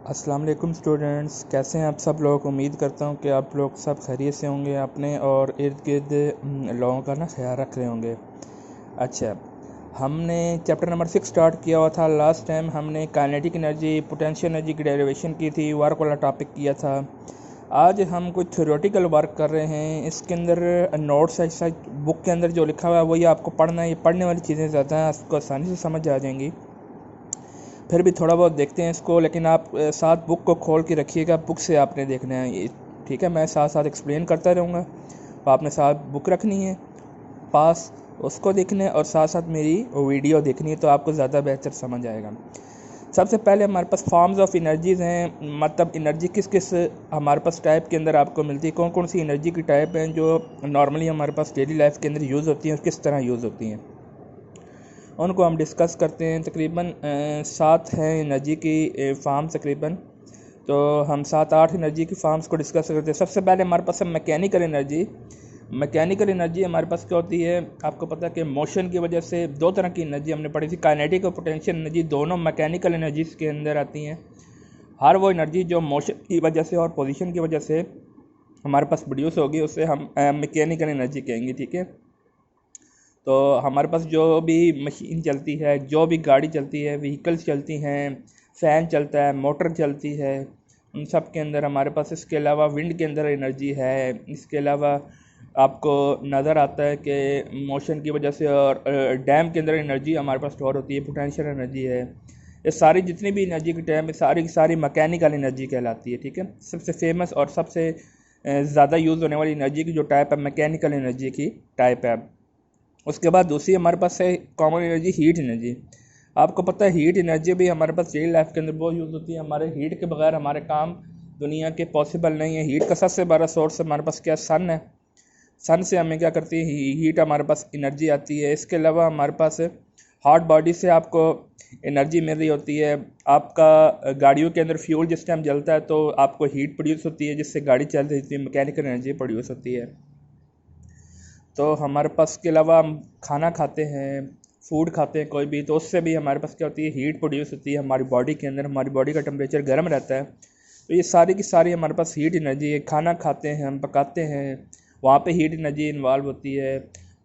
अस्सलाम वालेकुम स्टूडेंट्स, कैसे हैं आप सब लोग। उम्मीद करता हूं कि आप लोग सब खैरियत से होंगे, अपने और इर्द गिर्द लोगों का ख्याल रख रहे होंगे। अच्छा, हमने चैप्टर नंबर 6 स्टार्ट किया हुआ था। लास्ट टाइम हमने काइनेटिक एनर्जी, पोटेंशियल एनर्जी की डेरिवेशन की थी, वर्क वाला टॉपिक किया था। आज हम कुछ थ्योरेटिकल वर्क कर रहे हैं। इसके अंदर नोट्स है, बुक के अंदर जो लिखा हुआ है वही आपको पढ़ना है। ये पढ़ने वाली चीज़ें ज़्यादा हैं, आपको आसानी से समझ आ जाएंगी। फिर भी थोड़ा बहुत देखते हैं इसको, लेकिन आप साथ बुक को खोल के रखिएगा। बुक से आपने देखना है ये, ठीक है। मैं साथ साथ एक्सप्लेन करता रहूँगा, तो आपने साथ बुक रखनी है पास, उसको देखना है और साथ साथ मेरी वीडियो देखनी है, तो आपको ज़्यादा बेहतर समझ आएगा। सबसे पहले हमारे पास फॉर्म्स ऑफ एनर्जीज़ हैं, मतलब एनर्जी किस किस हमारे पास टाइप के अंदर आपको मिलती है, कौन कौन सी एनर्जी की टाइप हैं जो नॉर्मली हमारे पास डेली लाइफ के अंदर यूज़ होती हैं और किस तरह यूज़ होती हैं, उनको हम डिस्कस करते हैं। तकरीबन 7 हैं एनर्जी की फार्म तकरीबन, तो हम 7-8 एनर्जी की फार्म्स को डिस्कस करते हैं। सबसे पहले हमारे पास है मैकेनिकल एनर्जी। मैकेनिकल एनर्जी हमारे पास क्या होती है, आपको पता है कि मोशन की वजह से दो तरह की एनर्जी हमने पढ़ी थी, काइनेटिक और पोटेंशियल एनर्जी, दोनों मैकेनिकल एनर्जीज़ के अंदर आती हैं। हर वो एनर्जी जो मोशन की वजह से और पोजीशन की वजह से हमारे पास प्रोड्यूस होगी उसे हम मैकेनिकल एनर्जी कहेंगे, ठीक है। तो हमारे पास जो भी मशीन चलती है, जो भी गाड़ी चलती है, व्हीकल्स चलती हैं, फ़ैन चलता है, मोटर चलती है, उन सब के अंदर हमारे पास, इसके अलावा विंड के अंदर एनर्जी है। इसके अलावा आपको नज़र आता है कि मोशन की वजह से और डैम के अंदर एनर्जी हमारे पास स्टोर होती है, पोटेंशियल एनर्जी है। ये सारी जितनी भी एनर्जी की टाइप है, सारी की सारी मैकेनिकल एनर्जी कहलाती है, ठीक है। सबसे फेमस और सबसे ज़्यादा यूज़ होने वाली एनर्जी की जो टाइप है, मैकेनिकल एनर्जी की टाइप है। उसके बाद दूसरी हमारे पास है कॉमन एनर्जी, हीट एनर्जी। आपको पता है हीट एनर्जी भी हमारे पास डेली लाइफ के अंदर बहुत यूज़ होती है। हमारे हीट के बगैर हमारे काम दुनिया के पॉसिबल नहीं है। हीट का सबसे बड़ा सोर्स हमारे पास क्या, सन है। सन से हमें क्या करती है, हीट हमारे पास एनर्जी आती है। इसके अलावा हमारे पास हॉट बॉडी से आपको एनर्जी मिल रही होती है। आपका गाड़ियों के अंदर फ्यूल जिस टाइम जलता है तो आपको हीट प्रोड्यूस होती है, जिससे गाड़ी चल रही होती है, मैकेनिकल एनर्जी प्रोड्यूस होती है। तो हमारे पास के अलावा हम खाना खाते हैं, फूड खाते हैं कोई भी, तो उससे भी हमारे पास क्या होती है, हीट प्रोड्यूस होती है हमारी बॉडी के अंदर। हमारी बॉडी का टेम्परेचर गर्म रहता है, तो ये सारी की सारी हमारे पास हीट एनर्जी है। खाना खाते हैं, हम पकाते हैं, वहाँ पे हीट एनर्जी इन्वॉल्व होती है।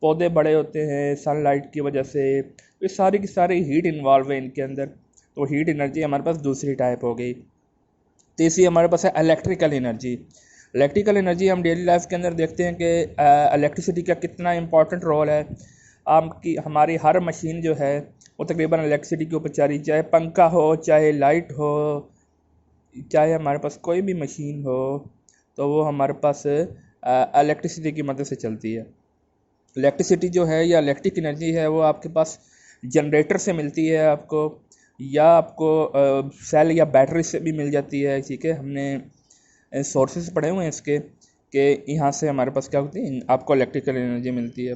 पौधे बड़े होते हैं सनलाइट की वजह से, तो ये सारी की सारी हीट इन्वॉल्व है इनके अंदर। तो हीट एनर्जी हमारे पास दूसरी टाइप हो गई। तीसरी हमारे पास है इलेक्ट्रिकल एनर्जी। इलेक्ट्रिकल एनर्जी हम डेली लाइफ के अंदर देखते हैं कि इलेक्ट्रिसिटी का कितना इंपॉर्टेंट रोल है। आपकी हमारी हर मशीन जो है वो तकरीबन इलेक्ट्रिसिटी के ऊपर चल रही, चाहे पंखा हो, चाहे लाइट हो, चाहे हमारे पास कोई भी मशीन हो, तो वो हमारे पास इलेक्ट्रिसिटी की मदद से चलती है। इलेक्ट्रिसिटी जो है या इलेक्ट्रिक एनर्जी है वो आपके पास जनरेटर से मिलती है आपको, या आपको सेल या बैटरी से भी मिल जाती है, ठीक है। हमने सोर्सेज पढ़े हुए हैं इसके कि यहाँ से हमारे पास क्या होती है, आपको इलेक्ट्रिकल एनर्जी मिलती है।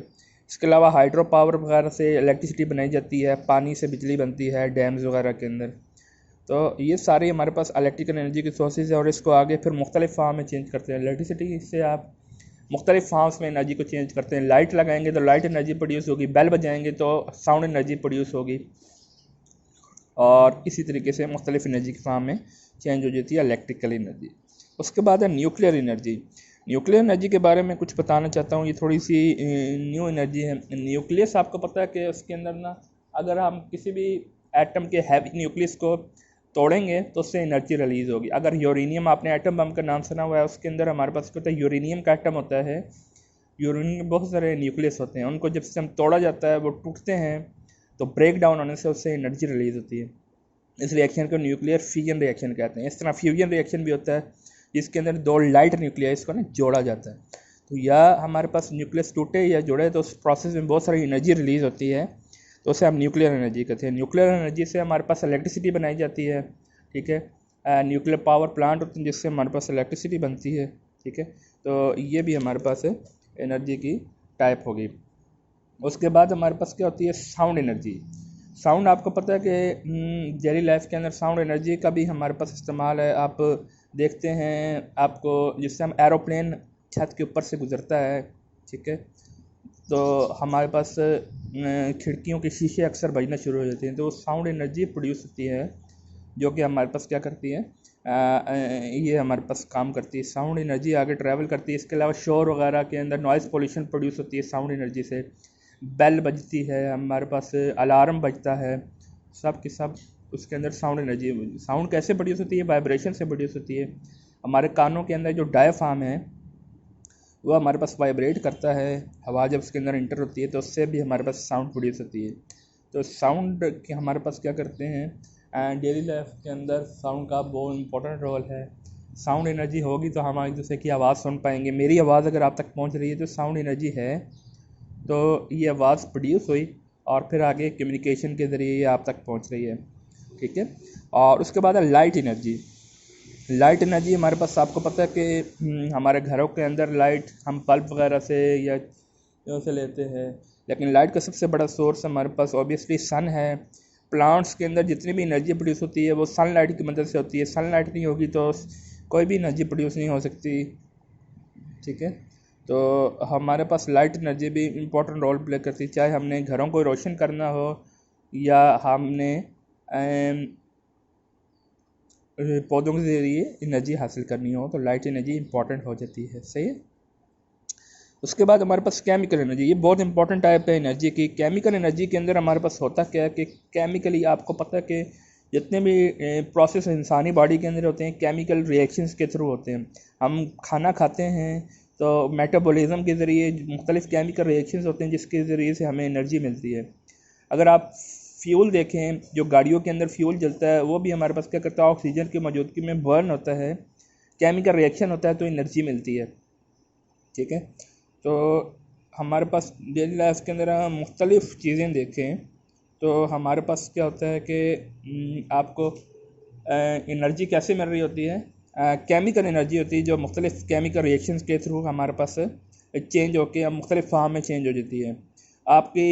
इसके अलावा हाइड्रो पावर वगैरह से इलेक्ट्रिसिटी बनाई जाती है, पानी से बिजली बनती है डैम्स वगैरह के अंदर। तो ये सारी हमारे पास इलेक्ट्रिकल एनर्जी की सोर्सेज है, और इसको आगे फिर मुख्तलिफ फॉर्म में चेंज करते हैं। इलेक्ट्रिसिटी से आप मुख्तलिफ फॉर्म्स में एनर्जी को चेंज करते हैं। लाइट लगाएंगे तो लाइट एनर्जी प्रोड्यूस होगी, बेल बजाएंगे तो साउंड एनर्जी प्रोड्यूस होगी, और इसी तरीके से मुख्तलिफ एनर्जी की फॉर्म में चेंज हो जाती है इलेक्ट्रिकल एनर्जी। उसके बाद है न्यूक्लियर एनर्जी। न्यूक्लियर एनर्जी के बारे में कुछ बताना चाहता हूँ। ये थोड़ी सी न्यू एनर्जी है। न्यूक्लियस आपको पता है कि उसके अंदर ना, अगर हम किसी भी एटम के हैवी न्यूक्लियस को तोड़ेंगे तो उससे एनर्जी रिलीज़ होगी। अगर यूरेनियम, आपने एटम बम का नाम सुना हुआ है, उसके अंदर हमारे पास क्या होता है, यूरेनियम का एटम होता है। यूरेनियम में बहुत सारे न्यूक्लियस होते हैं, उनको जब से हम तोड़ा जाता है वो टूटते हैं, तो ब्रेक डाउन होने से उससे एनर्जी रिलीज़ होती है। इस रिएक्शन को न्यूक्लियर फ्यूजन रिएक्शन कहते हैं। इस तरह फ्यूजन रिएक्शन भी होता है जिसके अंदर दो लाइट न्यूक्लियस को ना जोड़ा जाता है। तो या हमारे पास न्यूक्लियस टूटे या जुड़े तो उस प्रोसेस में बहुत सारी एनर्जी रिलीज़ होती है, तो उसे हम न्यूक्लियर एनर्जी कहते हैं। न्यूक्लियर एनर्जी से हमारे पास इलेक्ट्रिसिटी बनाई जाती है, ठीक है। न्यूक्लियर पावर प्लांट होते हैं जिससे हमारे पास इलेक्ट्रिसिटी बनती है, ठीक है। तो ये भी हमारे पास एनर्जी की टाइप होगी। उसके बाद हमारे पास क्या होती है, साउंड एनर्जी। साउंड आपको पता है कि डेली लाइफ के अंदर साउंड एनर्जी का भी हमारे पास इस्तेमाल है। आप देखते हैं, आपको जिससे हम एरोप्लेन छत के ऊपर से गुजरता है, ठीक है, तो हमारे पास खिड़कियों के शीशे अक्सर बजना शुरू हो जाते हैं, तो साउंड एनर्जी प्रोड्यूस होती है जो कि हमारे पास क्या करती है, ये हमारे पास काम करती है। साउंड एनर्जी आगे ट्रैवल करती है। इसके अलावा शोर वगैरह के अंदर नॉइज़ पोल्यूशन प्रोड्यूस होती है साउंड एनर्जी से। बेल बजती है हमारे पास, अलार्म बजता है, सब के सब उसके अंदर साउंड एनर्जी। साउंड कैसे प्रोड्यूस होती है? वाइब्रेशन से प्रोड्यूस होती है। हमारे कानों के अंदर जो डायफ्राम है वो हमारे पास वाइब्रेट करता है, हवा जब उसके अंदर इंटर होती है तो उससे भी हमारे पास साउंड प्रोड्यूस होती है। तो साउंड के हमारे पास क्या करते हैं, डेली लाइफ के अंदर साउंड का बहुत इंपॉर्टेंट रोल है। साउंड एनर्जी होगी तो हम एक दूसरे की आवाज़ सुन पाएंगे। मेरी आवाज़ अगर आप तक पहुंच रही है तो साउंड एनर्जी है, तो ये आवाज़ प्रोड्यूस हुई और फिर आगे कम्युनिकेशन के ज़रिए ये आप तक पहुंच रही है। ठीक है। और उसके बाद है लाइट एनर्जी। लाइट एनर्जी हमारे पास, आपको पता है कि हमारे घरों के अंदर लाइट हम बल्ब वगैरह से या से लेते हैं, लेकिन लाइट का सबसे बड़ा सोर्स हमारे पास ऑब्वियसली सन है। प्लांट्स के अंदर जितनी भी एनर्जी प्रोड्यूस होती है वो सनलाइट की मदद से होती है। सनलाइट नहीं होगी तो कोई भी एनर्जी प्रोड्यूस नहीं हो सकती। ठीक है। तो हमारे पास लाइट एनर्जी भी इम्पोर्टेंट रोल प्ले करती है, चाहे हमने घरों को रोशन करना हो या हमने पौधों के ज़रिए एनर्जी हासिल करनी हो, तो लाइट एनर्जी इंपॉर्टेंट हो जाती है। सही है। उसके बाद हमारे पास केमिकल एनर्जी, ये बहुत इंपॉर्टेंट टाइप है एनर्जी की। केमिकल एनर्जी के अंदर हमारे पास होता क्या है कि केमिकली आपको पता है कि जितने भी प्रोसेस इंसानी बॉडी के अंदर होते हैं केमिकल रिएक्शंस के थ्रू होते हैं। हम खाना खाते हैं तो मेटाबॉलिज्म के ज़रिए मुख्तलिफ केमिकल रिएक्शंस होते हैं जिसके ज़रिए से हमें एनर्जी मिलती है। अगर आप फ्यूल देखें, जो गाड़ियों के अंदर फ्यूल जलता है वो भी हमारे पास क्या करता है, ऑक्सीजन की मौजूदगी में बर्न होता है, केमिकल रिएक्शन होता है तो एनर्जी मिलती है। ठीक है। तो हमारे पास डेली लाइफ के अंदर हम मुख्तलिफ़ चीज़ें देखें तो हमारे पास क्या होता है कि आपको एनर्जी कैसे मिल रही होती है, केमिकल एनर्जी होती है जो मुख्तलिफ़ केमिकल रिएक्शंस के थ्रू हमारे पास चेंज होकर मुख्तलिफ़ फार्म में चेंज हो जाती है। आपकी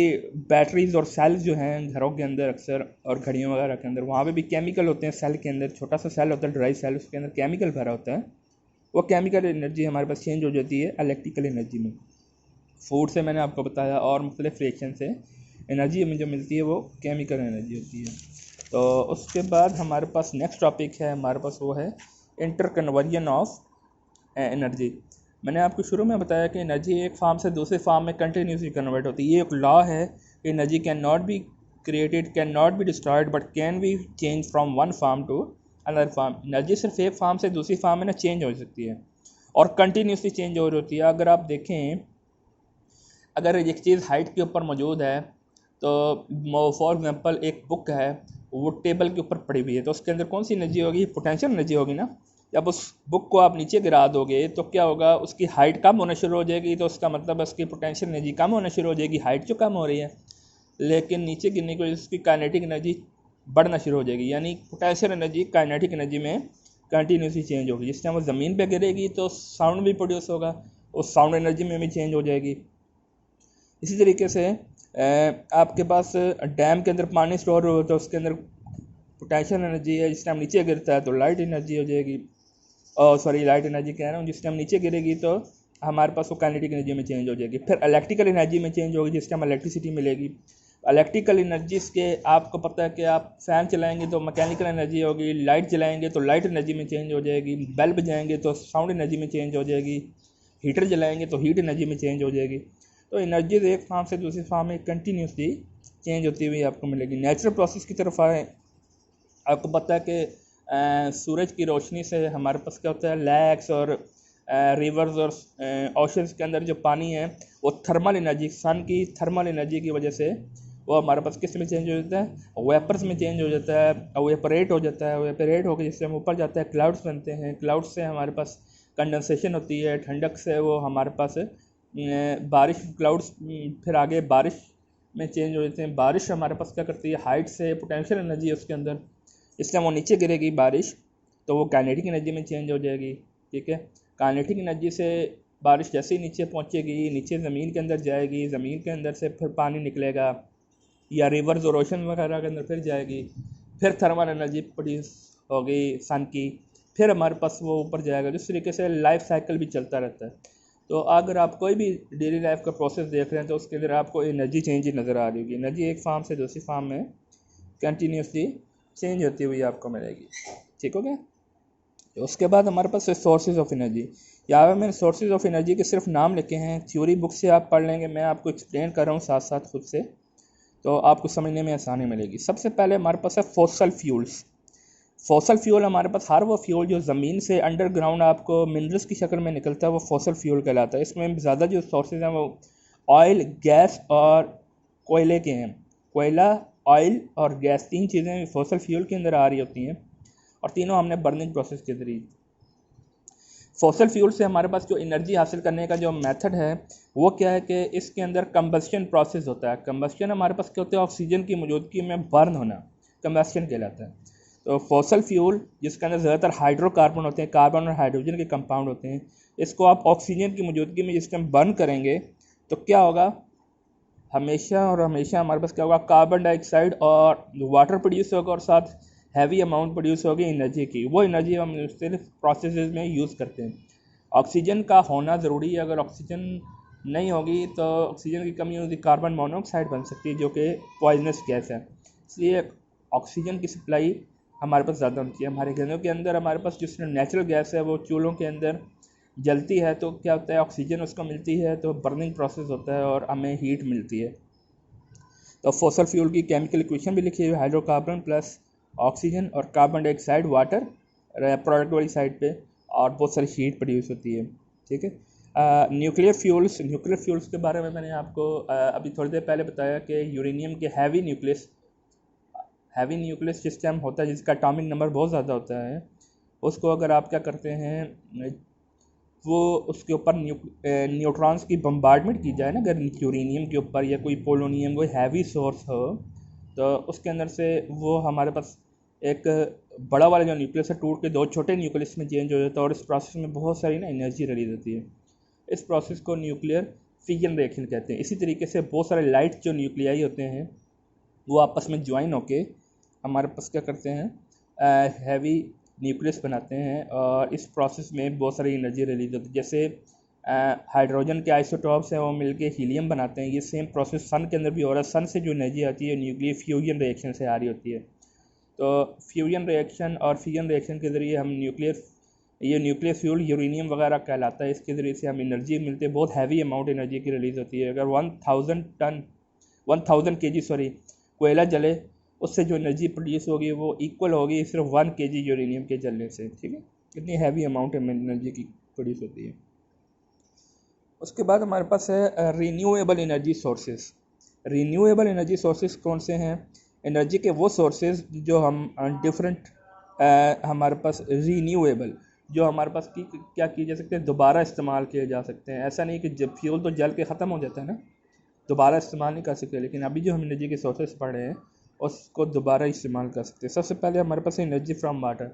बैटरीज और सेल्स जो हैं घरों के अंदर अक्सर और घड़ियों वगैरह के अंदर, वहाँ पे भी केमिकल होते हैं। सेल के अंदर छोटा सा सेल होता है, ड्राई सेल, उसके अंदर केमिकल भरा होता है। वो केमिकल एनर्जी हमारे पास चेंज हो जाती है इलेक्ट्रिकल एनर्जी में। फूड से मैंने आपको बताया और मुख्तलिफ रिएक्शन से एनर्जी हमें जो मिलती है वो केमिकल एनर्जी होती है। तो उसके बाद हमारे पास नेक्स्ट टॉपिक है, हमारे पास वो है इंटरकन्वर्जन ऑफ एनर्जी। मैंने आपको शुरू में बताया कि एनर्जी एक फार्म से दूसरे फार्म में कंटिन्यूसली कन्वर्ट होती है। ये एक लॉ है कि energy cannot be created, cannot be destroyed, but can be change from one form to another form. Energy सिर्फ एक फार्म से दूसरी फार्म में ना चेंज हो सकती है और कंटिन्यूसली चेंज हो रही होती है। अगर आप देखें, अगर एक चीज़ हाइट के ऊपर मौजूद है तो फॉर एग्जांपल एक बुक है, वो टेबल के ऊपर पड़ी हुई है, तो उसके अंदर कौन सी एनर्जी होगी? पोटेंशियल एनर्जी होगी ना। जब उस बुक को आप नीचे गिरा दोगे तो क्या होगा, उसकी हाइट कम होना शुरू हो जाएगी, तो उसका मतलब उसकी पोटेंशियल एनर्जी कम होना शुरू हो जाएगी, हाइट जो कम हो रही है। लेकिन नीचे गिरने की वजह से उसकी काइनेटिक एनर्जी बढ़ना शुरू हो जाएगी, यानी पोटेंशियल एनर्जी काइनेटिक एनर्जी में कंटिन्यूसली चेंज होगी। जिस टाइम वो ज़मीन पे गिरेगी तो साउंड भी प्रोड्यूस होगा, उस साउंड एनर्जी में भी चेंज हो जाएगी। इसी तरीके से आपके पास डैम के अंदर पानी स्टोर हो तो उसके अंदर पोटेंशियल एनर्जी है, जिस टाइम नीचे गिरता है तो लाइट एनर्जी हो जाएगी। लाइट एनर्जी कह रहा हूँ, जिस टाइम नीचे गिरेगी तो हमारे पास वो काइनेटिक एनर्जी में चेंज हो जाएगी। फिर इलेक्ट्रिकल एनर्जी में चेंज होगी जिस टाइम इलेक्ट्रिसिटी मिलेगी। इलेक्ट्रिकल एनर्जीज के आपको पता है कि आप फ़ैन चलाएंगे तो मैकेनिकल एनर्जी होगी, लाइट जलाएंगे तो लाइट एनर्जी में चेंज हो जाएगी, बल्ब जाएंगे तो साउंड एनर्जी में चेंज हो जाएगी, हीटर जलाएंगे तो हीट एनर्जी में चेंज हो जाएगी। तो एनर्जीज एक फार्म से दूसरी फार्म में कंटिन्यूसली चेंज होती हुई आपको मिलेगी। नेचुरल प्रोसेस की तरफ आए, आपको पता है कि सूरज की रोशनी से हमारे पास क्या होता है, लैक्स और रिवर्स और ओशंस के अंदर जो पानी है वो थर्मल एनर्जी, सन की थर्मल एनर्जी की वजह से वो हमारे पास किस में चेंज हो जाता है, वेपर्स में चेंज हो जाता है, वेपरेट हो जाता है। वेपरेट होकर जिससे हम ऊपर जाता है क्लाउड्स बनते हैं, क्लाउड्स से हमारे पास कंडेंसेशन होती है, ठंडक से वो हमारे पास बारिश, क्लाउड्स फिर आगे बारिश में चेंज हो जाते हैं। बारिश हमारे पास क्या करती है, हाइट से पोटेंशियल एनर्जी है उसके अंदर, इसलिए वो नीचे गिरेगी बारिश तो वो काइनेटिक एनर्जी में चेंज हो जाएगी। ठीक है। काइनेटिक एनर्जी से बारिश जैसे ही नीचे पहुंचेगी, नीचे ज़मीन के अंदर जाएगी, ज़मीन के अंदर से फिर पानी निकलेगा या रिवर्स और ओशन वगैरह के अंदर फिर जाएगी, फिर थर्मल एनर्जी प्रोड्यूस होगी सन की, फिर हमारे पास वो ऊपर जाएगा। जिस तरीके से लाइफ साइकिल भी चलता रहता है। तो अगर आप कोई भी डेली लाइफ का प्रोसेस देख रहे हैं तो उसके अंदर आपको एनर्जी चेंज ही नज़र आ रही होगी। एनर्जी एक फार्म से दूसरी फार्म में कंटिन्यूसली चेंज होती हुई आपको मिलेगी। ठीक हो गया। तो उसके बाद हमारे पास है सोर्सेज ऑफ एनर्जी। यहाँ पे मैंने सोर्सेज ऑफ एनर्जी के सिर्फ नाम लिखे हैं, थ्योरी बुक से आप पढ़ लेंगे, मैं आपको एक्सप्लेन कर रहा हूँ साथ साथ खुद से, तो आपको समझने में आसानी मिलेगी। सबसे पहले हमारे पास है फॉसल फ्यूल्स। फॉसल फ्यूल हमारे पास हर वो फ्यूल जो ज़मीन से अंडरग्राउंड आपको मिनरल्स की शक्ल में निकलता है वो फॉसल फ्यूल कहलाता है। इसमें ज़्यादा जो सोर्सेज हैं वो ऑयल, गैस और कोयले के हैं। कोयला, ऑयल और गैस, तीन चीज़ें फॉसल फ्यूल के अंदर आ रही होती हैं और तीनों हमने बर्निंग प्रोसेस के ज़रिए। फॉसल फ्यूल से हमारे पास जो एनर्जी हासिल करने का जो मेथड है वो क्या है कि इसके अंदर कंबस्शन प्रोसेस होता है। कंबस्शन हमारे पास क्या होता है, ऑक्सीजन की मौजूदगी में बर्न होना, कंबस्शन कहलाता है। तो फॉसल फ्यूल जिसके अंदर ज़्यादातर हाइड्रोकार्बन होते हैं, कार्बन और हाइड्रोजन के कंपाउंड होते हैं, इसको आप ऑक्सीजन की मौजूदगी में जिस टाइम बर्न करेंगे तो क्या होगा, हमेशा और हमेशा हमारे पास क्या होगा, कार्बन डाइऑक्साइड और वाटर प्रोड्यूस होगा और साथ हैवी अमाउंट प्रोड्यूस होगी एनर्जी की। वो एनर्जी हम मुख्तलिफ प्रोसेसेस में यूज़ करते हैं। ऑक्सीजन का होना ज़रूरी है, अगर ऑक्सीजन नहीं होगी तो ऑक्सीजन की कमी होगी, कार्बन मोनोऑक्साइड बन सकती है जो कि पॉइजनस गैस है। इसलिए ऑक्सीजन की सप्लाई हमारे पास ज़्यादा होती है। हमारे घरों के अंदर हमारे पास जिस नेचुरल गैस है वो चूल्हों के अंदर जलती है तो क्या होता है, ऑक्सीजन उसको मिलती है तो बर्निंग प्रोसेस होता है और हमें हीट मिलती है। तो फॉसल फ्यूल की केमिकल इक्वेशन भी लिखी हुई है, हाइड्रोकार्बन प्लस ऑक्सीजन और कार्बन डाइऑक्साइड वाटर प्रोडक्ट वाली साइड पे, और बहुत सारी हीट प्रोड्यूस होती है। ठीक है। न्यूक्लियर फ्यूल्स के बारे में मैंने आपको अभी थोड़ी देर पहले बताया कि यूरेनियम के हैवी न्यूक्लियस जिस टाइम होता है जिसका एटॉमिक नंबर बहुत ज़्यादा होता है, उसको अगर आप क्या करते हैं, वो उसके ऊपर न्यूट्रॉन्स की बम्बार्डमेंट की जाए ना, अगर यूरेनियम के ऊपर या कोई पोलोनियम कोई हैवी सोर्स हो तो उसके अंदर से वो हमारे पास एक बड़ा वाला जो न्यूक्लियस है टूट के दो छोटे न्यूक्लियस में चेंज हो जाता है और इस प्रोसेस में बहुत सारी ना एनर्जी रिलीज होती है। इस प्रोसेस को न्यूक्लियर फिजन रिएक्शन कहते हैं। इसी तरीके से बहुत सारे लाइट जो न्यूक्लियाई होते हैं वो आपस में ज्वाइन होके हमारे पास क्या करते हैं, हैवी न्यूक्लियस बनाते हैं और इस प्रोसेस में बहुत सारी एनर्जी रिलीज होती है। जैसे हाइड्रोजन के आइसोटॉप्स हैं वो मिलके हीलियम बनाते हैं। ये सेम प्रोसेस सन के अंदर भी हो रहा है। सन से जो एनर्जी आती है न्यूक्लियर फ्यूजन रिएक्शन से आ रही होती है। तो फ्यूजन रिएक्शन और फिजन रिएक्शन के ज़रिए हम न्यूक्लियर फ्यूल यूरेनियम वगैरह कहलाता है, इसके ज़रिए से हम एनर्जी मिलती है, बहुत हैवी अमाउंट एनर्जी की रिलीज़ होती है। अगर 1000 केजी कोयला जले, उससे जो एनर्जी प्रोड्यूस होगी वो इक्वल होगी सिर्फ 1 केजी यूरेनियम के जलने से। ठीक है, इतनी हैवी अमाउंट एनर्जी की प्रोड्यूस होती है। उसके बाद हमारे पास है renewable energy sources. Renewable energy sources कौन से हैं, एनर्जी के वो सोर्सेज जो हम डिफरेंट हमारे पास रीन्यूएबल जो हमारे पास क्या किए जा सकते हैं, दोबारा इस्तेमाल किए जा सकते हैं। ऐसा नहीं कि जब फ्यूल तो जल के ख़त्म हो जाता है ना, दोबारा इस्तेमाल नहीं कर सकते, लेकिन अभी जो हम एनर्जी के सोर्सेज पढ़ रहे हैं उसको दोबारा इस्तेमाल कर सकते हैं। सबसे पहले हमारे पास एनर्जी फ्रॉम वाटर।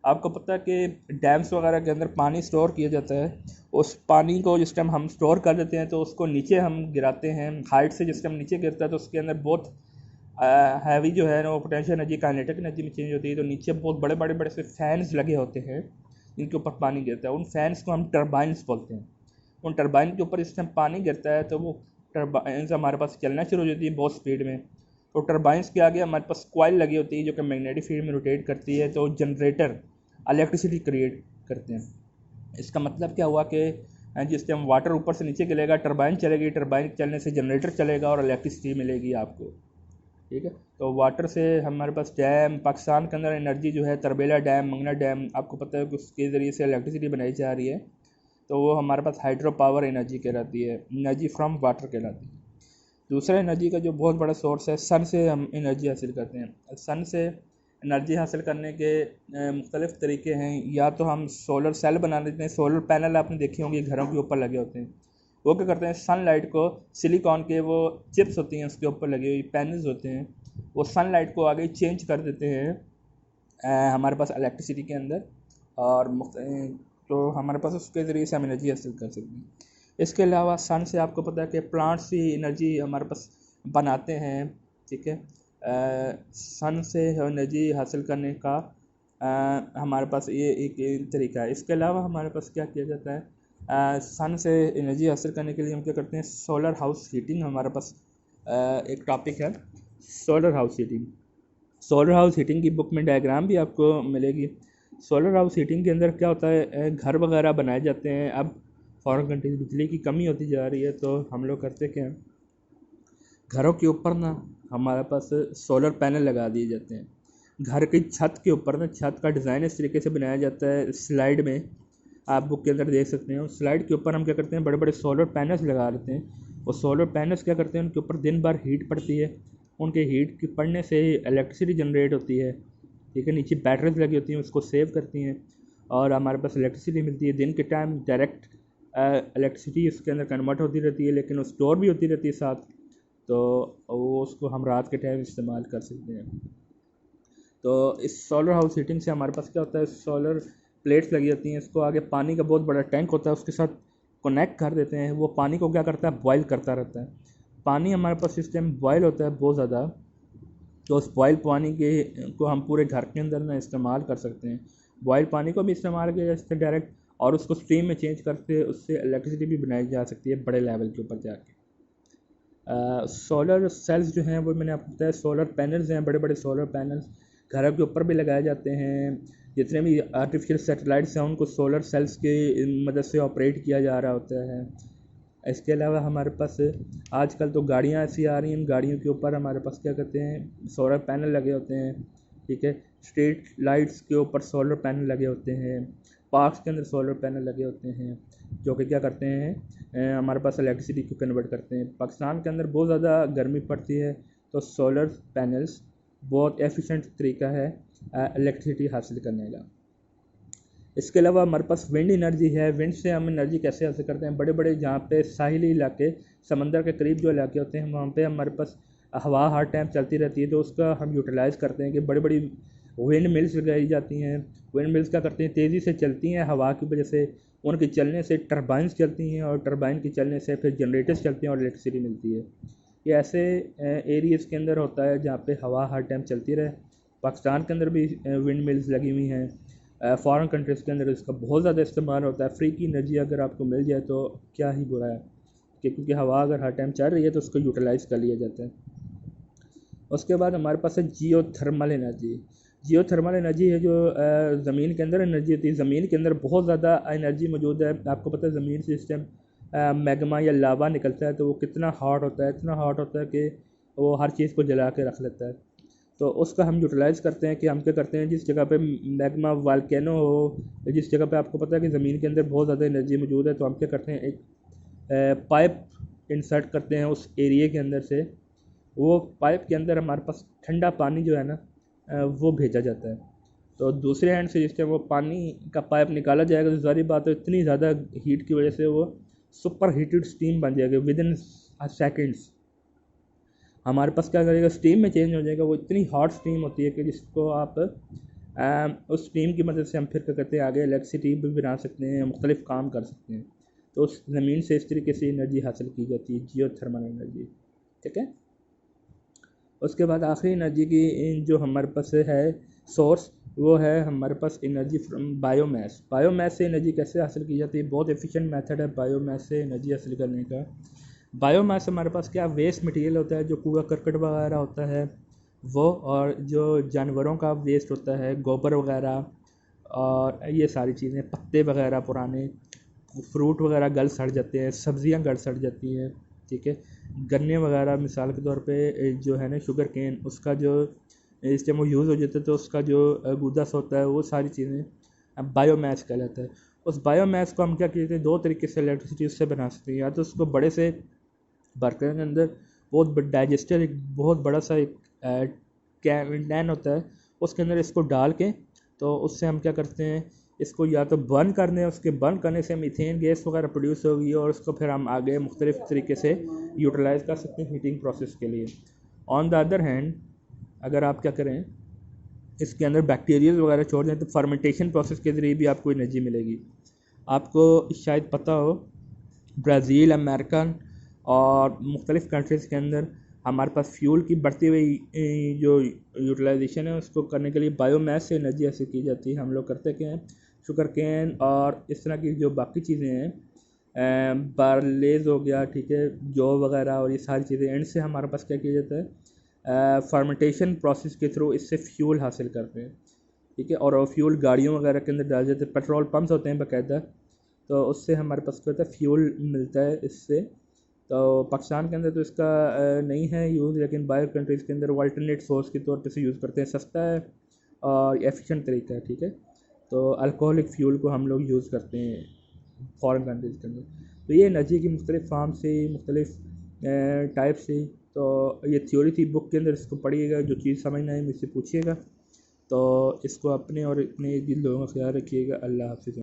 आपको पता है कि डैम्स वगैरह के अंदर पानी स्टोर किया जाता है, उस पानी को जिस टाइम हम स्टोर कर देते हैं तो उसको नीचे हम गिराते हैं, हाइट से जिस टाइम नीचे गिरता है तो उसके अंदर बहुत हैवी जो है ना वो पोटेंशियल एनर्जी काइनेटिक एनर्जी में चेंज होती है। तो नीचे बहुत बड़े बड़े बड़े से फैंस लगे होते हैं जिनके ऊपर पानी गिरता है, उन फैंस को हम टर्बाइंस बोलते हैं। उन टर्बाइन के ऊपर जिस टाइम पानी गिरता है तो वो टर्बाइंस हमारे पास चलना शुरू हो जाती है बहुत स्पीड में। तो टर्बाइंस के आगे हमारे पास कॉइल लगी होती है जो कि मैग्नेटिक फील्ड में रोटेट करती है, तो जनरेटर इलेक्ट्रिसिटी क्रिएट करते हैं। इसका मतलब क्या हुआ कि जिस टाइम वाटर ऊपर से नीचे गिरेगा टर्बाइन चलेगी, टर्बाइन चलने से जनरेटर चलेगा और इलेक्ट्रिसिटी मिलेगी आपको। ठीक है, तो वाटर से हमारे पास डैम, पाकिस्तान के अंदर एनर्जी जो है तरबेला डैम, मंगना डैम, आपको पता है कि उसके ज़रिए से इलेक्ट्रिसिटी बनाई जा रही है, तो वो हमारे पास हाइड्रो पावर एनर्जी कहलाती है, एनर्जी फ्रॉम वाटर कहलाती है। दूसरा एनर्जी का जो बहुत बड़ा सोर्स है, सन से हम एनर्जी हासिल करते हैं। सन से एनर्जी हासिल करने के मुख्तलिफ़ तरीके हैं। या तो हम सोलर सेल बना लेते हैं, सोलर पैनल आपने देखे होंगे घरों के ऊपर लगे होते हैं। वो क्या करते हैं, सनलाइट को सिलिकॉन के वो चिप्स होती हैं उसके ऊपर लगे हुए पैनल्स होते हैं, वो सनलाइट को आगे चेंज कर देते हैं हमारे पास इलेक्ट्रिसिटी के अंदर, और तो हमारे पास उसके ज़रिए से हम एनर्जी हासिल कर सकते हैं। इसके अलावा सन से आपको पता है कि प्लांट्स ही एनर्जी हमारे पास बनाते हैं। ठीक है, सन से एनर्जी हासिल करने का हमारे पास ये एक तरीका है। इसके अलावा हमारे पास क्या किया जाता है, सन से एनर्जी हासिल करने के लिए हम क्या करते हैं, सोलर हाउस हीटिंग हमारे पास एक टॉपिक है, solar house heating. Solar house heating की बुक में डायग्राम भी आपको मिलेगी। सोलर हाउस हीटिंग के अंदर क्या होता है, घर वगैरह बनाए जाते हैं। अब फॉरेन कंट्रीज बिजली की कमी होती जा रही है, तो हम लोग करते क्या हैं, घरों के ऊपर ना हमारे पास सोलर पैनल लगा दिए जाते हैं। घर की छत के ऊपर ना, छत का डिज़ाइन इस तरीके से बनाया जाता है, स्लाइड में आप बुक के अंदर देख सकते हैं। उस स्लाइड के ऊपर हम क्या करते हैं, बड़े बड़े सोलर पैनल्स लगा देते हैं। और सोलर पैनल्स क्या करते हैं, उनके ऊपर दिन भर हीट पड़ती है। उनके हीट की पड़ने से इलेक्ट्रिसिटी जनरेट होती है, ठीक है। नीचे बैटरीज लगी होती हैं, उसको सेव करती हैं और हमारे पास इलेक्ट्रिसिटी मिलती है। दिन के टाइम डायरेक्ट इलेक्ट्रिसिटी उसके अंदर कन्वर्ट होती रहती है, लेकिन वो स्टोर भी होती रहती है साथ, तो वो उसको हम रात के टाइम इस्तेमाल कर सकते हैं। तो इस सोलर हाउस हीटिंग से हमारे पास क्या होता है, सोलर प्लेट्स लगी होती हैं, इसको आगे पानी का बहुत बड़ा टैंक होता है, उसके साथ कनेक्ट कर देते हैं। वो पानी को क्या करता है, बॉयल करता रहता है। पानी हमारे पास सिस्टम बॉयल होता है बहुत ज़्यादा, तो उस बॉयल पानी के को हम पूरे घर के अंदर ना इस्तेमाल कर सकते हैं। बॉयल पानी को भी इस्तेमाल किया जा सकता है डायरेक्ट, और उसको स्टीम में चेंज करके उससे इलेक्ट्रिसिटी भी बनाई जा सकती है बड़े लेवल के ऊपर जाके। सोलर सेल्स जो हैं वो मैंने आपको बताया, सोलर पैनल्स हैं, बड़े बड़े सोलर पैनल्स घरों के ऊपर भी लगाए जाते हैं। जितने भी आर्टिफिशियल सैटेलाइट्स हैं उनको सोलर सेल्स की मदद से ऑपरेट किया जा रहा होता है। इसके अलावा हमारे पास आजकल तो गाड़ियाँ ऐसी आ रही हैं, गाड़ियों के ऊपर हमारे पास क्या कहते हैं, सोलर पैनल लगे होते हैं, ठीक है। स्ट्रीट लाइट्स के ऊपर सोलर पैनल लगे होते हैं, पार्क्स के अंदर सोलर पैनल लगे होते हैं, जो कि क्या करते हैं, हमारे पास इलेक्ट्रिसिटी को कन्वर्ट करते हैं। पाकिस्तान के अंदर बहुत ज़्यादा गर्मी पड़ती है, तो सोलर पैनल्स बहुत एफिशिएंट तरीका है इलेक्ट्रिसिटी हासिल करने का। इसके अलावा हमारे पास विंड एनर्जी है। विंड से हम एनर्जी कैसे हासिल करते हैं, बड़े बड़े जहाँ पे साहिली इलाके, समंदर के करीब जो इलाके होते हैं, वहाँ पे हमारे पास हवा हर टाइम चलती रहती है, तो उसका हम यूटिलाइज़ करते हैं कि बड़ी बड़ी विंड मिल्स लगाई जाती हैं। विंड मिल्स क्या करती हैं, तेज़ी से चलती हैं हवा की वजह से, उनके चलने से टरबाइंस चलती हैं, और टरबाइन के चलने से फिर जनरेटर्स चलते हैं और इलेक्ट्रिसिटी मिलती है। ये ऐसे एरियाज़ के अंदर होता है जहाँ पे हवा हर टाइम चलती रहे। पाकिस्तान के अंदर भी विंड मिल्स लगी हुई हैं। फॉरेन कंट्रीज़ के अंदर इसका बहुत ज़्यादा इस्तेमाल होता है। फ्री की एनर्जी अगर आपको मिल जाए तो क्या ही बुरा है, क्योंकि हवा अगर हर टाइम चल रही है तो उसको यूटिलाइज़ कर लिया जाता है। उसके बाद हमारे पास है जियो थर्मल एनर्जी। जियो थर्मल एनर्जी है जो ज़मीन के अंदर एनर्जी होती है। ज़मीन के अंदर बहुत ज़्यादा एनर्जी मौजूद है। आपको पता है ज़मीन से इस टाइम मैग्मा या लावा निकलता है, तो वो कितना हॉट होता है, इतना हॉट होता है कि वो हर चीज़ को जला के रख लेता है। तो उसका हम यूटिलाइज़ करते हैं कि हम क्या करते हैं, जिस जगह पे मैग्मा वाल्केनो हो, जिस जगह पे आपको पता है कि ज़मीन के अंदर बहुत ज़्यादा एनर्जी मौजूद है, तो हम क्या करते हैं, एक पाइप इंसर्ट करते हैं उस एरिए के अंदर से। वो पाइप के अंदर हमारे पास ठंडा पानी जो है ना, वो भेजा जाता है। तो दूसरे हैंड से जिस टाइम वो पानी का पाइप निकाला जाएगा, तो ज़ाहिर बात है इतनी ज़्यादा हीट की वजह से वो सुपर हीटेड स्टीम बन जाएगी विद इन सेकेंड्स। हमारे पास क्या करेगा, स्टीम में चेंज हो जाएगा। वो इतनी हॉट स्टीम होती है कि जिसको आप उस स्टीम की मदद से हम फिर क्या करते हैं, आगे इलेक्ट्रिसिटी भी बना सकते हैं, मुख्तलिफ काम कर सकते हैं। तो उस ज़मीन से इस तरीके से एनर्जी हासिल की जाती है, जियो थर्मल एनर्जी, ठीक है। उसके बाद आखिरी एनर्जी की जो हमारे पास है सोर्स, वो है हमारे पास एनर्जी फ्रॉम बायोमास। बायोमास से एनर्जी कैसे हासिल की जाती है, बहुत एफिशिएंट मेथड है बायोमास से एनर्जी हासिल करने का। बायोमास हमारे पास क्या वेस्ट मटेरियल होता है, जो कूड़ा करकट वगैरह होता है वो, और जो जानवरों का वेस्ट होता है, गोबर वगैरह, और ये सारी चीज़ें, पत्ते वगैरह पुराने, फ्रूट वगैरह गल सड़ जाते हैं, सब्जियां गल सड़ जाती हैं, ठीक है। गन्ने वगैरह मिसाल के तौर पे जो है ना, शुगर केन, उसका जो इस टाइम वो यूज़ हो जाता है, तो उसका जो गुदा सा होता है, वो सारी चीज़ें बायोमास कहलाता है। उस बायोमास को हम क्या कहते हैं, दो तरीके से इलेक्ट्रिसिटी उससे बना सकते हैं। या तो उसको बड़े से बर्तन के अंदर बहुत डाइजेस्टर, एक बहुत बड़ा सा एक कैन होता है, उसके अंदर इसको डाल के, तो उससे हम क्या करते हैं, इसको या तो बर्न कर दें, उसके बर्न करने से मीथेन गैस वगैरह प्रोड्यूस होगी, और उसको फिर हम आगे मुख्तलिफ तरीके से यूटिलाइज़ कर सकते हैं हीटिंग प्रोसेस के लिए। ऑन द अदर हैंड, अगर आप क्या करें, इसके अंदर बैक्टीरियाज वगैरह छोड़ दें, तो फर्मेंटेशन प्रोसेस के ज़रिए भी आपको एनर्जी मिलेगी। आपको शायद पता हो, ब्राज़ील, अमेरिका और मुख्तलिफ़ कंट्रीज़ के अंदर हमारे पास फ्यूल की बढ़ती हुई जो यूटिलाइजेशन है, उसको करने के लिए बायोमास से एनर्जी हासिल की जाती है। हम लोग करते क्या हैं, शुगर केन और इस तरह की जो बाकी चीज़ें हैं, बारलेज हो गया, ठीक है, जौ वगैरह, और ये सारी चीज़ें, इनसे हमारे पास क्या किया जाता है, फर्मेंटेशन प्रोसेस के थ्रू इससे फ्यूल हासिल करते हैं, ठीक है। और फ्यूल गाड़ियों वगैरह के अंदर डाल जाते हैं, पेट्रोल पम्प्स होते हैं बाकायदा, तो उससे हमारे पास क्या होता है, फ्यूल मिलता है इससे। तो पाकिस्तान के अंदर तो इसका नहीं है यूज़, लेकिन बाहर कंट्रीज़ के अंदर वो अल्टरनेट सोर्स के तौर पे से यूज़ करते हैं, सस्ता है और एफिशिएंट तरीका है, ठीक है। तो अल्कोहलिक फ्यूल को हम लोग यूज़ करते हैं फॉरेन कंट्रीज़ के अंदर। तो ये एनर्जी की मुख्तलिफ फार्म से, मुख्तलिफ टाइप से, तो ये थ्योरी थी बुक के अंदर, इसको पढ़िएगा, जो चीज़ समझ ना आए मुझसे पूछिएगा। तो इसको अपने और अपने दिल लोगों का ख्याल रखिएगा। अल्लाह हाफ़िज़।